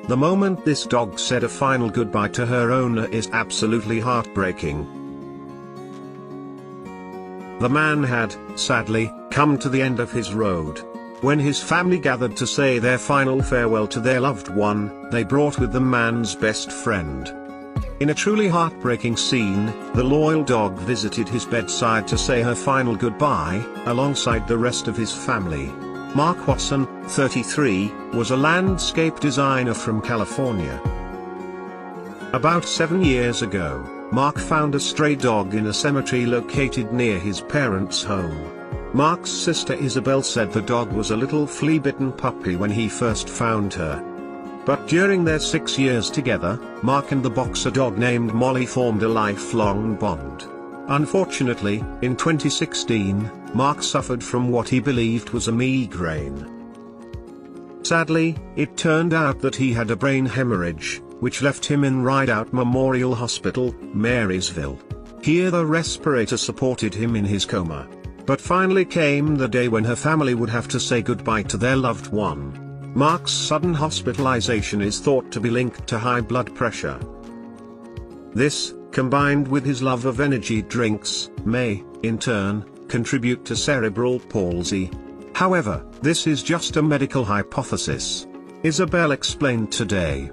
The moment this dog said a final goodbye to her owner is absolutely heartbreaking. The man had, sadly, come to the end of his road. When his family gathered to say their final farewell to their loved one, they brought with them man's best friend. In a truly heartbreaking scene, the loyal dog visited his bedside to say her final goodbye, alongside the rest of his family. Mark Watson, 33, was a landscape designer from California. About 7 years ago, Mark found a stray dog in a cemetery located near his parents' home. Mark's sister Isabel said the dog was a little flea-bitten puppy when he first found her. But during their 6 years together, Mark and the boxer dog named Molly formed a lifelong bond. Unfortunately, in 2016, Mark suffered from what he believed was a migraine. Sadly, it turned out that he had a brain hemorrhage, which left him in Rideout Memorial Hospital, Marysville. Here the respirator supported him in his coma. But finally came the day when her family would have to say goodbye to their loved one. Mark's sudden hospitalization is thought to be linked to high blood pressure. This, combined with his love of energy drinks, may, in turn, contribute to cerebral palsy. However, this is just a medical hypothesis. Isabel explained today.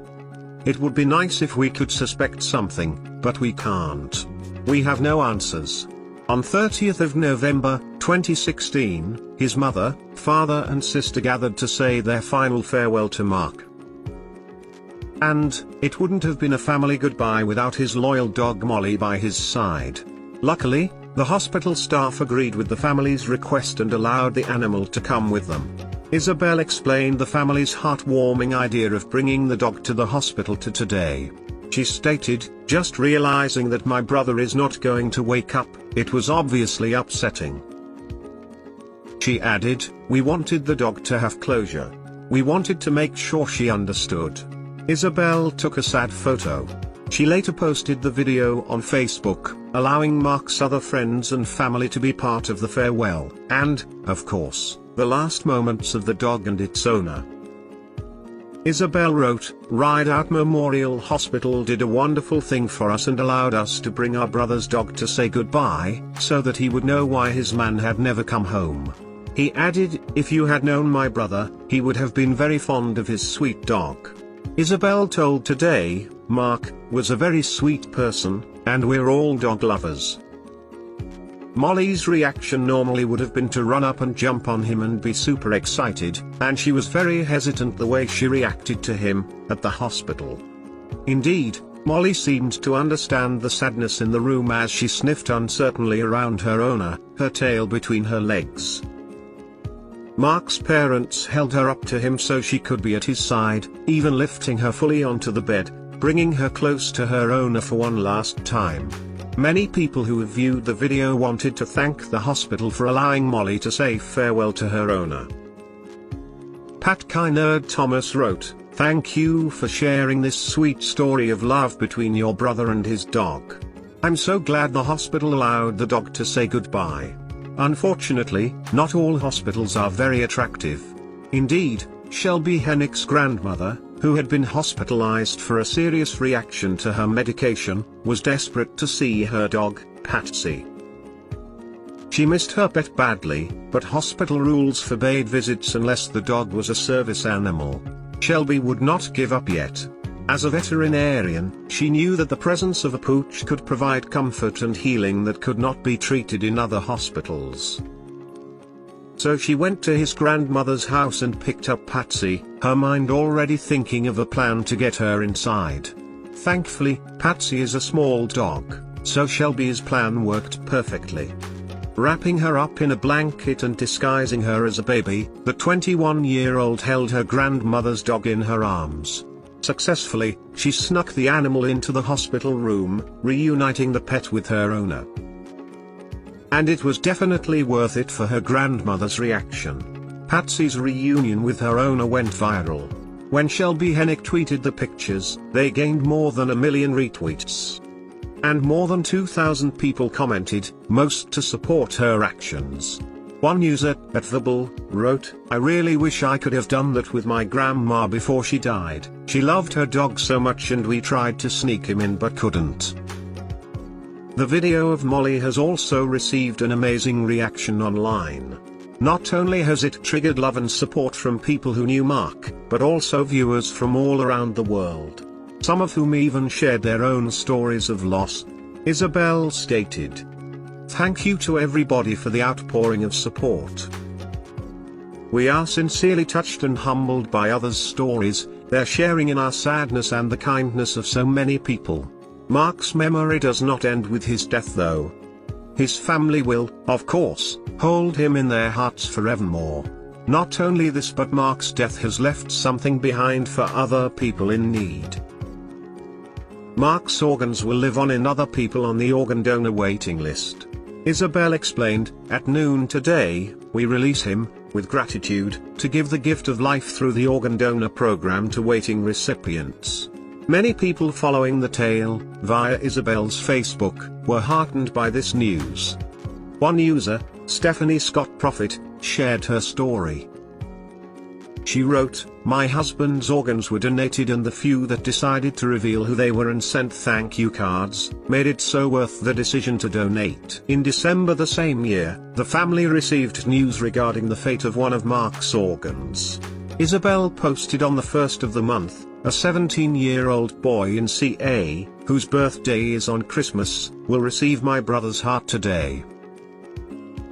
It would be nice if we could suspect something, but we can't. We have no answers. On 30th of November, 2016, his mother, father and sister gathered to say their final farewell to Mark. And, it wouldn't have been a family goodbye without his loyal dog Molly by his side. Luckily, the hospital staff agreed with the family's request and allowed the animal to come with them. Isabel explained the family's heartwarming idea of bringing the dog to the hospital today. She stated, "Just realizing that my brother is not going to wake up, it was obviously upsetting." She added, "We wanted the dog to have closure. We wanted to make sure she understood." Isabel took a sad photo. She later posted the video on Facebook, allowing Mark's other friends and family to be part of the farewell, and, of course, the last moments of the dog and its owner. Isabel wrote, "Rideout Memorial Hospital did a wonderful thing for us and allowed us to bring our brother's dog to say goodbye, so that he would know why his man had never come home." He added, "If you had known my brother, he would have been very fond of his sweet dog." Isabel told Today, "Mark was a very sweet person, and we're all dog lovers." Molly's reaction normally would have been to run up and jump on him and be super excited, and she was very hesitant the way she reacted to him, at the hospital. Indeed, Molly seemed to understand the sadness in the room as she sniffed uncertainly around her owner, her tail between her legs. Mark's parents held her up to him so she could be at his side, even lifting her fully onto the bed, bringing her close to her owner for one last time. Many people who have viewed the video wanted to thank the hospital for allowing Molly to say farewell to her owner. Pat Kynerd Thomas wrote, "Thank you for sharing this sweet story of love between your brother and his dog. I'm so glad the hospital allowed the dog to say goodbye. Unfortunately, not all hospitals are very attractive. Indeed, Shelby Hennick's grandmother, who had been hospitalized for a serious reaction to her medication, was desperate to see her dog, Patsy. She missed her pet badly, but hospital rules forbade visits unless the dog was a service animal. Shelby would not give up yet. As a veterinarian, she knew that the presence of a pooch could provide comfort and healing that could not be treated in other hospitals. So she went to his grandmother's house and picked up Patsy, her mind already thinking of a plan to get her inside. Thankfully, Patsy is a small dog, so Shelby's plan worked perfectly. Wrapping her up in a blanket and disguising her as a baby, the 21-year-old held her grandmother's dog in her arms. Successfully, she snuck the animal into the hospital room, reuniting the pet with her owner. And it was definitely worth it for her grandmother's reaction. Patsy's reunion with her owner went viral. When Shelby Hennick tweeted the pictures, they gained more than 1 million retweets. And more than 2,000 people commented, most to support her actions. One user, @TheBull, wrote, "I really wish I could have done that with my grandma before she died. She loved her dog so much and we tried to sneak him in but couldn't. The video of Molly has also received an amazing reaction online. Not only has it triggered love and support from people who knew Mark, but also viewers from all around the world, some of whom even shared their own stories of loss. Isabel stated, "Thank you to everybody for the outpouring of support. We are sincerely touched and humbled by others' stories, their sharing in our sadness and the kindness of so many people. Mark's memory does not end with his death though. His family will, of course, hold him in their hearts forevermore. Not only this but Mark's death has left something behind for other people in need. Mark's organs will live on in other people on the organ donor waiting list." Isabel explained, "At noon today, we release him, with gratitude, to give the gift of life through the organ donor program to waiting recipients." Many people following the tale, via Isabel's Facebook, were heartened by this news. One user, Stephanie Scott Prophet, shared her story. She wrote, "My husband's organs were donated and the few that decided to reveal who they were and sent thank you cards, made it so worth the decision to donate." In December the same year, the family received news regarding the fate of one of Mark's organs. Isabel posted on the 1st of the month, "A 17-year-old boy in CA, whose birthday is on Christmas, will receive my brother's heart today.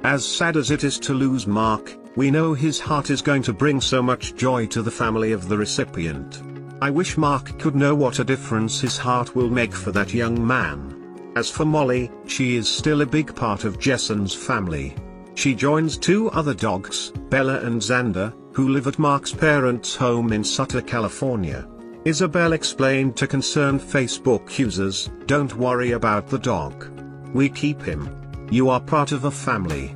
As sad as it is to lose Mark, we know his heart is going to bring so much joy to the family of the recipient. I wish Mark could know what a difference his heart will make for that young man. As for Molly, she is still a big part of Jason's family. She joins 2 other dogs, Bella and Xander, who live at Mark's parents' home in Sutter, California." Isabel explained to concerned Facebook users, "Don't worry about the dog. We keep him. You are part of a family."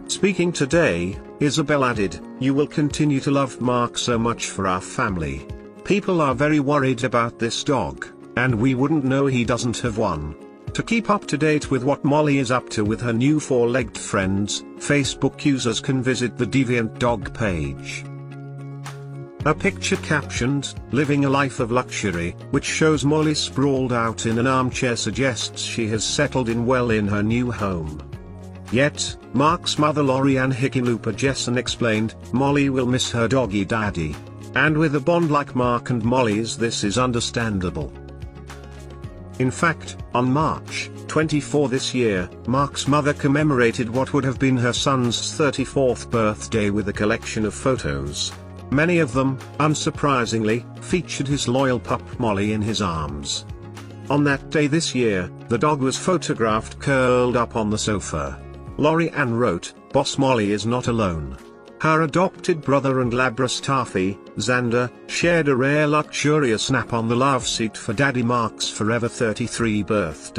Speaking today, Isabel added, "You will continue to love Mark so much for our family. People are very worried about this dog, and we wouldn't know he doesn't have one." To keep up to date with what Molly is up to with her new 4-legged friends, Facebook users can visit the Deviant Dog page. A picture captioned, "Living a life of luxury," which shows Molly sprawled out in an armchair, suggests she has settled in well in her new home. Yet, Mark's mother Lori-Ann Hickenlooper Jessen explained, "Molly will miss her doggy daddy. And with a bond like Mark and Molly's, this is understandable." In fact, on March 24 this year, Mark's mother commemorated what would have been her son's 34th birthday with a collection of photos. Many of them, unsurprisingly, featured his loyal pup Molly in his arms. On that day this year, the dog was photographed curled up on the sofa. Lori-Ann wrote, "Boss Molly is not alone. Her adopted brother and Labra Staffy, Xander, shared a rare luxurious nap on the love seat for Daddy Mark's forever 33 birthday.